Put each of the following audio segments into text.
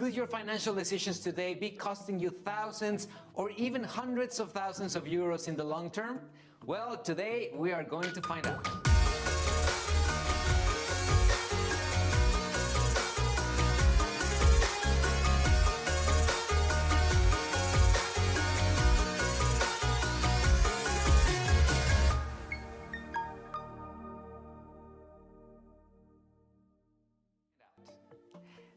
Could your financial decisions today be costing you thousands or even hundreds of thousands of euros in the long term? Well, today we are going to find out.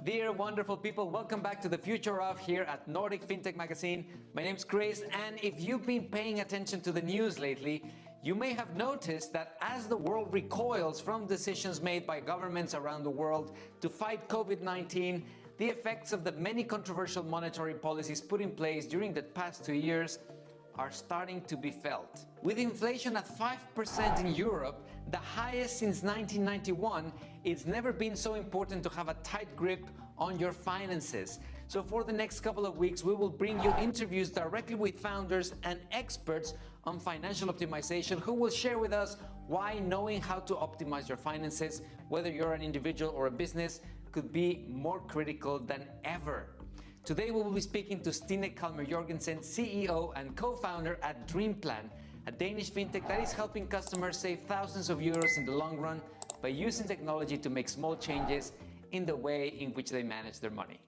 Dear wonderful people, welcome back to the Future of here at Nordic Fintech Magazine. My name's Chris, and if you've been paying attention to the news lately, you may have noticed that as the world recoils from decisions made by governments around the world to fight COVID-19, the effects of the many controversial monetary policies put in place during the past 2 years are starting to be felt. With inflation at 5% in Europe, the highest since 1991, it's never been so important to have a tight grip on your finances. So for the next couple of weeks, we will bring you interviews directly with founders and experts on financial optimization who will share with us why knowing how to optimize your finances, whether you're an individual or a business, could be more critical than ever. Today we will be speaking to Stine Kalmer Jørgensen, CEO and co-founder at DreamPlan, a Danish Fintech that is helping customers save thousands of euros in the long run by using technology to make small changes in the way in which they manage their money.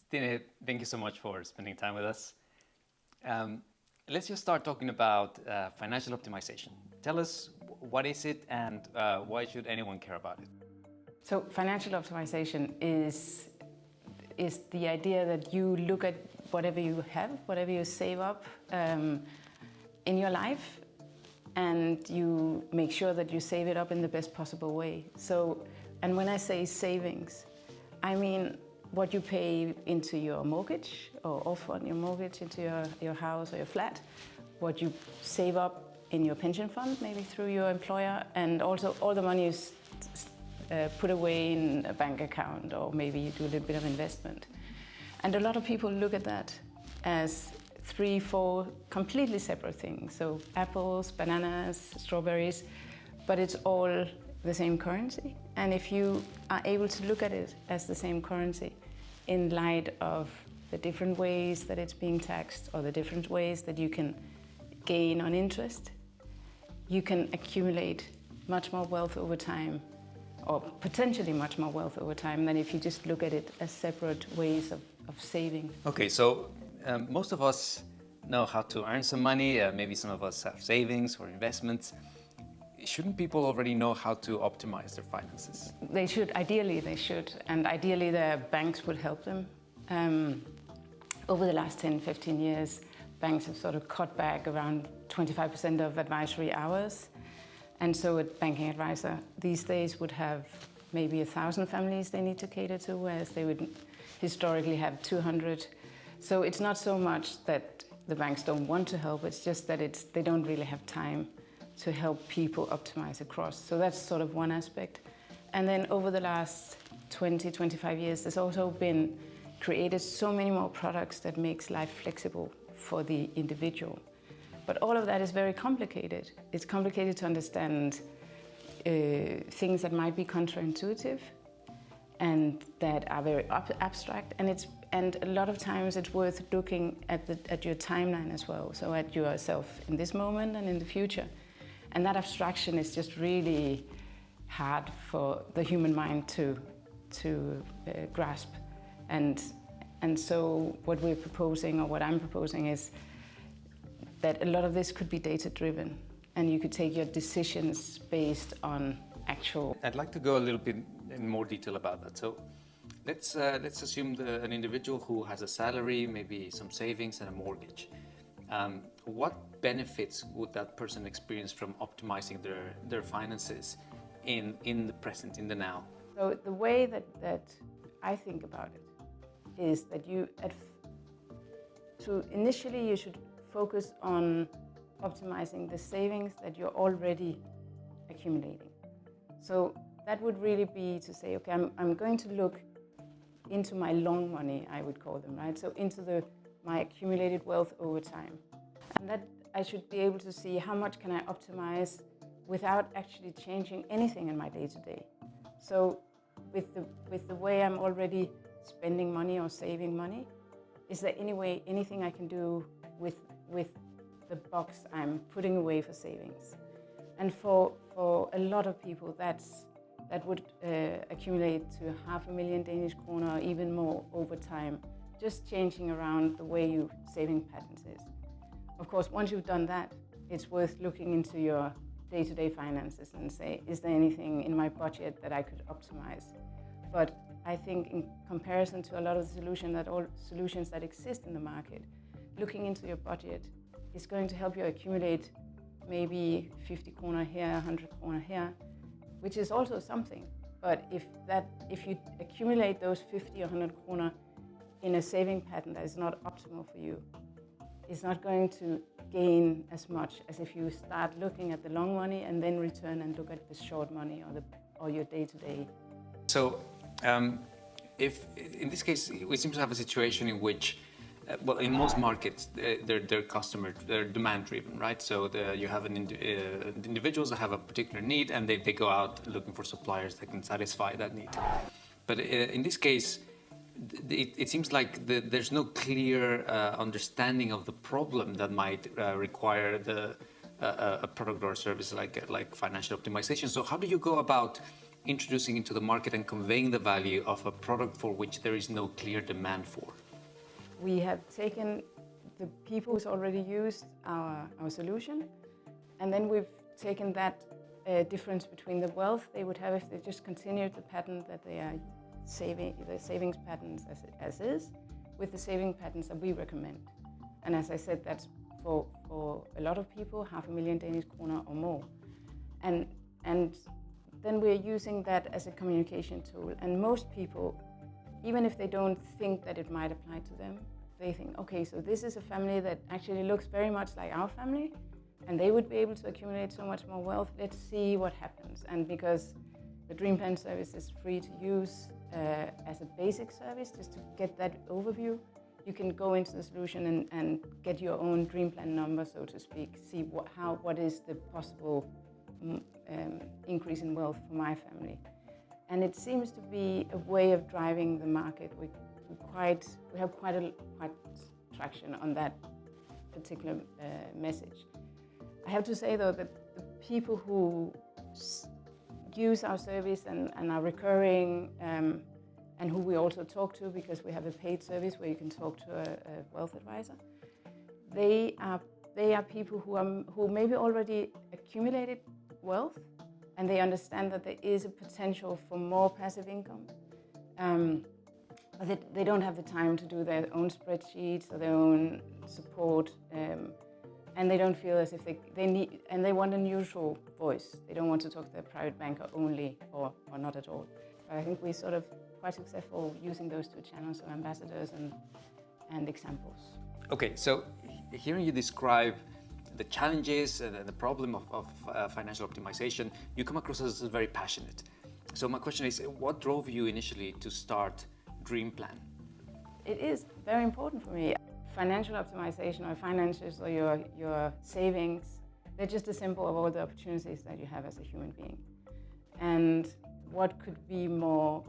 Stine, thank you so much for spending time with us. Let's just start talking about financial optimization. Tell us, what is it and why should anyone care about it? So financial optimization is the idea that you look at whatever you have, whatever you save up in your life, and you make sure that you save it up in the best possible way. So, and when I say savings, I mean what you pay into your mortgage or off on your mortgage into your house or your flat, what you save up in your pension fund, maybe through your employer, and also all the money you put away in a bank account, or maybe you do a little bit of investment. And a lot of people look at that as 3-4 completely separate things. So apples, bananas, strawberries, but it's all the same currency. And if you are able to look at it as the same currency in light of the different ways that it's being taxed or the different ways that you can gain on interest, you can accumulate much more wealth over time, or potentially much more wealth over time than if you just look at it as separate ways of saving. Okay, so most of us know how to earn some money, maybe some of us have savings or investments. Shouldn't people already know how to optimize their finances? They should, ideally they should, and ideally their banks would help them. Over the last 10-15 years, banks have sort of cut back around 25% of advisory hours. And so a banking advisor these days would have maybe 1,000 families they need to cater to, whereas they would historically have 200. So it's not so much that the banks don't want to help, it's just that they don't really have time to help people optimize across. So that's sort of one aspect. And then over the last 20-25 years, there's also been created so many more products that makes life flexible for the individual. But all of that is very complicated. It's complicated to understand things that might be counterintuitive and that are very abstract. And a lot of times it's worth looking at your timeline as well. So at yourself in this moment and in the future. And that abstraction is just really hard for the human mind to grasp. And so what we're proposing, or what I'm proposing, is that a lot of this could be data-driven, and you could take your decisions based on actual... I'd like to go a little bit in more detail about that. So let's assume an individual who has a salary, maybe some savings and a mortgage. What benefits would that person experience from optimizing their finances in the present, in the now? So the way that I think about it is that initially you should focus on optimizing the savings that you're already accumulating. So that would really be to say, okay, I'm going to look into my long money, I would call them, right? So into my accumulated wealth over time. And that I should be able to see how much can I optimize without actually changing anything in my day-to-day. So with the way I'm already spending money or saving money? Is there anything I can do with the box I'm putting away for savings? And for a lot of people, that would accumulate to 500,000 Danish kroner or even more over time, just changing around the way your saving patterns is. Of course, once you've done that, it's worth looking into your day-to-day finances and say, is there anything in my budget that I could optimize? But I think in comparison to a lot of the solutions that exist in the market, looking into your budget is going to help you accumulate maybe 50 kroner here, 100 kroner here, which is also something. But if you accumulate those 50 or 100 kroner in a saving pattern that is not optimal for you, it's not going to gain as much as if you start looking at the long money and then return and look at the short money or your day-to-day. So, if in this case, we seem to have a situation in which, well, in most markets, they're demand-driven, right? So you have individuals that have a particular need, and they go out looking for suppliers that can satisfy that need. But in this case, it seems like there's no clear understanding of the problem that might require a product or a service like financial optimization. So how do you go about introducing into the market and conveying the value of a product for which there is no clear demand for? We have taken the people who's already used our solution, and then we've taken that difference between the wealth they would have if they just continued the pattern that they are the savings patterns as is, with the saving patterns that we recommend. And as I said, that's for a lot of people, 500,000 Danish kroner or more. And then we're using that as a communication tool. And most people, even if they don't think that it might apply to them, they think, okay, so this is a family that actually looks very much like our family, and they would be able to accumulate so much more wealth. Let's see what happens. And because the DreamPlan service is free to use as a basic service, just to get that overview, you can go into the solution and get your own DreamPlan number, so to speak, see what is the possible increase in wealth for my family. And it seems to be a way of driving the market. We have quite traction on that particular message. I have to say though that the people who use our service and are recurring, and who we also talk to, because we have a paid service where you can talk to a wealth advisor, they are people who maybe already accumulated wealth, and they understand that there is a potential for more passive income. But they don't have the time to do their own spreadsheets or their own support, and they don't feel as if they need, and they want a neutral voice. They don't want to talk to their private banker only or not at all. I think we're sort of quite successful using those two channels of ambassadors and examples. Okay, so hearing you describe the challenges and the problem of financial optimization, you come across as very passionate. So my question is, what drove you initially to start DreamPlan? It is very important for me. Financial optimization or finances or your savings, they're just a symbol of all the opportunities that you have as a human being. And what could be more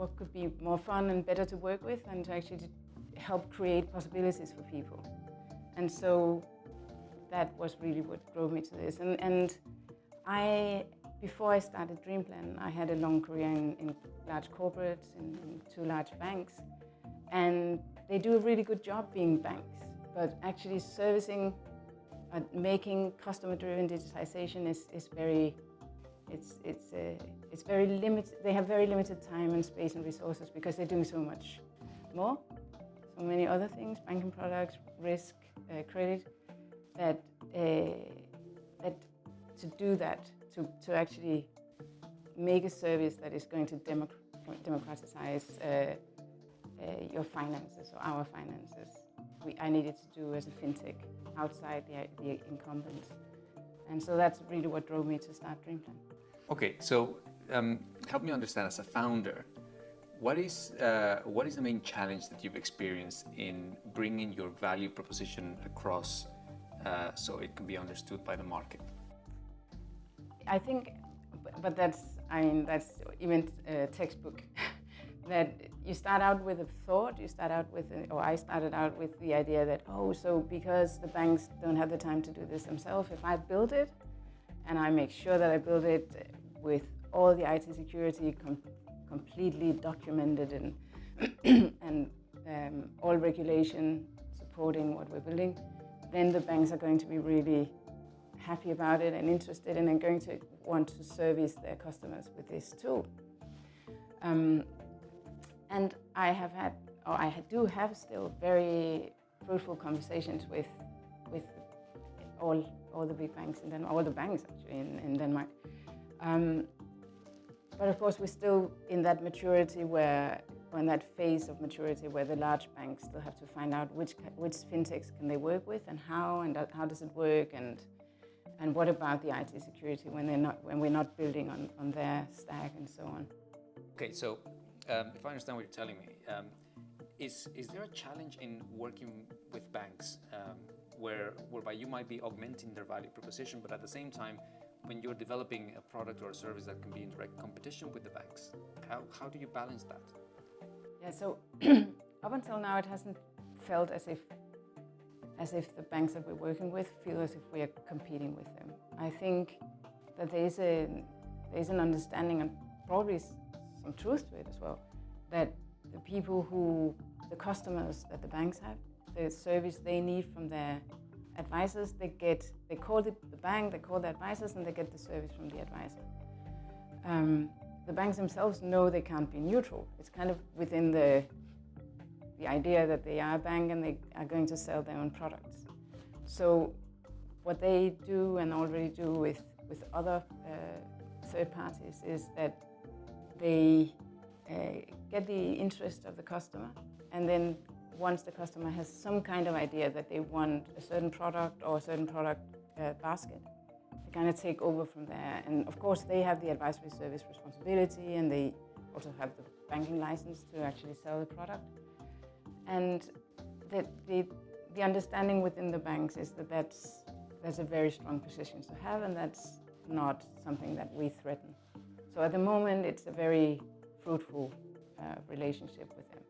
fun and better to work with and to actually help create possibilities for people. And so that was really what drove me to this. And before I started DreamPlan, I had a long career in large corporates, in two large banks, and they do a really good job being banks. But actually servicing, making customer-driven digitization is very limited. They have very limited time and space and resources because they're doing so much more, so many other things, banking products, risk, credit, that to do that, to actually make a service that is going to democratize your finances or our finances. I needed to do as a fintech outside the incumbents. And so that's really what drove me to start DreamPlan. Okay, so help me understand, as a founder, what is the main challenge that you've experienced in bringing your value proposition across so it can be understood by the market? I think, but that's even textbook, that you start out with a thought, I started out with the idea that, so because the banks don't have the time to do this themselves, if I build it and I make sure that I build it with all the IT security completely documented and all regulation supporting what we're building, then the banks are going to be really happy about it and interested and are going to want to service their customers with this tool. And I do have still very fruitful conversations with all the big banks and then all the banks actually in Denmark. But of course we're still in that maturity in that phase of maturity where the large banks still have to find out which fintechs can they work with and how does it work and what about the IT security when we're not building on their stack and so on. Okay, so if I understand what you're telling me, is there a challenge in working with banks whereby you might be augmenting their value proposition, but at the same time, when you're developing a product or a service that can be in direct competition with the banks, how do you balance that? Yeah, so up until now, it hasn't felt as if the banks that we're working with feel as if we are competing with them. I think that there's an understanding and probably some truth to it as well, that the customers that the banks have, the service they need from their advisors, they call the bank, they call the advisors, and they get the service from the advisor. The banks themselves know they can't be neutral. It's kind of within the idea that they are a bank and they are going to sell their own products. So what they do and already do with other third parties is that they get the interest of the customer, and then once the customer has some kind of idea that they want a certain product or a certain product basket, they kind of take over from there. And of course they have the advisory service responsibility, and they also have the banking license to actually sell the product. And the understanding within the banks is that that's a very strong position to have, and that's not something that we threaten. So at the moment it's a very fruitful relationship with them.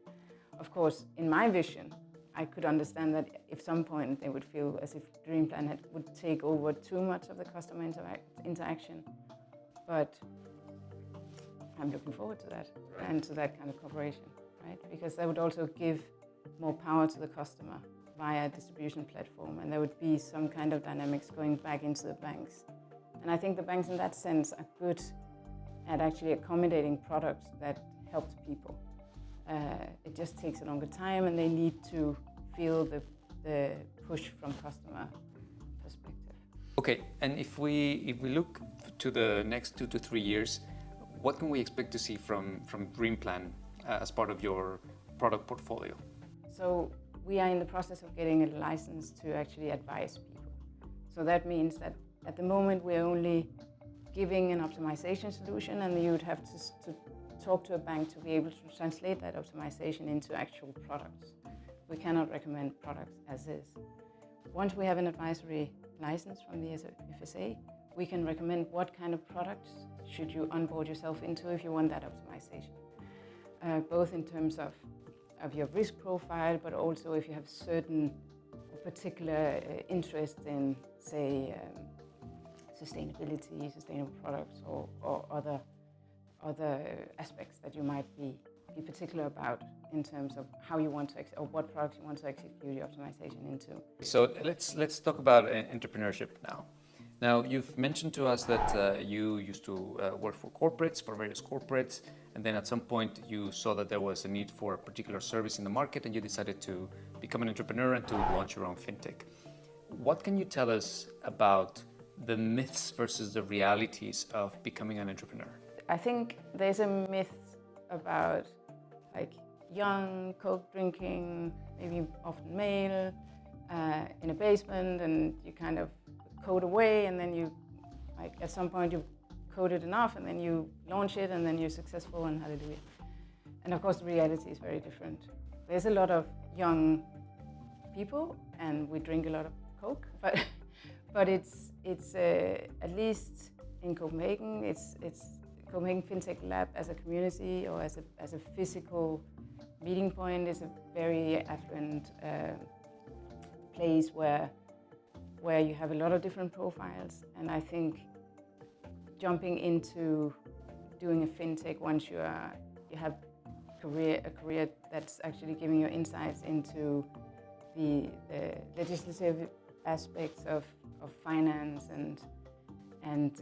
Of course, in my vision, I could understand that if some point they would feel as if DreamPlan would take over too much of the customer interaction. But I'm looking forward to that, right, and to that kind of cooperation, right? Because that would also give more power to the customer via a distribution platform, and there would be some kind of dynamics going back into the banks. And I think the banks in that sense are good at actually accommodating products that help people. It just takes a longer time, and they need to feel the push from customer perspective. Okay, and if we look to the next 2 to 3 years, what can we expect to see from DreamPlan as part of your product portfolio? So we are in the process of getting a license to actually advise people. So that means that at the moment we're only giving an optimization solution, and you would have to talk to a bank to be able to translate that optimization into actual products. We cannot recommend products as is. Once we have an advisory license from the FSA, we can recommend what kind of products should you onboard yourself into if you want that optimization. Both in terms of your risk profile, but also if you have certain particular interest in, say, sustainability, sustainable products, or other aspects that you might be particular about in terms of how you want to or what products you want to execute your optimization into. So let's talk about entrepreneurship now. Now, you've mentioned to us that you used to work for various corporates, and then at some point you saw that there was a need for a particular service in the market, and you decided to become an entrepreneur and to launch your own fintech. What can you tell us about the myths versus the realities of becoming an entrepreneur? I think there's a myth about like young, coke drinking, maybe often male, in a basement, and you kind of code away, and then you, like, at some point you've coded enough, and then you launch it, and then you're successful, and hallelujah. And of course the reality is very different. There's a lot of young people, and we drink a lot of coke, but it's at least in Copenhagen, it's Copenhagen Fintech Lab as a community or as a physical meeting point is a very affluent place where you have a lot of different profiles. And I think jumping into doing a fintech once you have a career that's actually giving you insights into the legislative aspects of finance and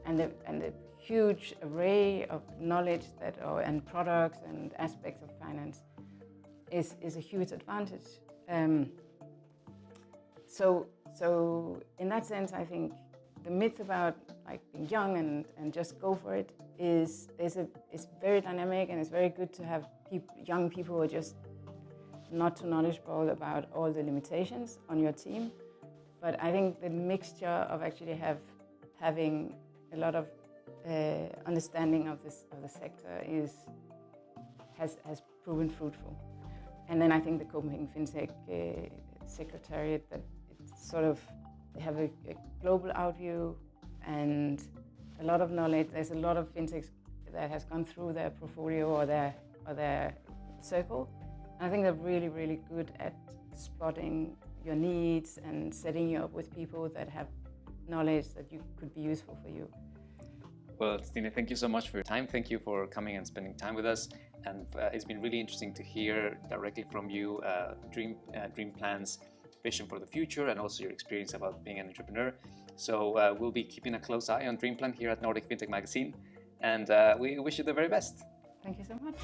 the huge array of knowledge and products and aspects of finance is a huge advantage. So in that sense, I think the myth about like being young and just go for it is very dynamic, and it's very good to have young people who are just not too knowledgeable about all the limitations on your team. But I think the mixture of actually having a lot of understanding of the sector has proven fruitful. And then I think the Copenhagen Fintech Secretariat, that it's sort of, they have a global outview and a lot of knowledge. There's a lot of fintechs that has gone through their portfolio or their circle. And I think they're really, really good at spotting your needs and setting you up with people that have knowledge that could be useful for you. Well, Stine, thank you so much for your time. Thank you for coming and spending time with us. And it's been really interesting to hear directly from you DreamPlan's vision for the future and also your experience about being an entrepreneur. So we'll be keeping a close eye on DreamPlan here at Nordic Fintech Magazine. And we wish you the very best. Thank you so much.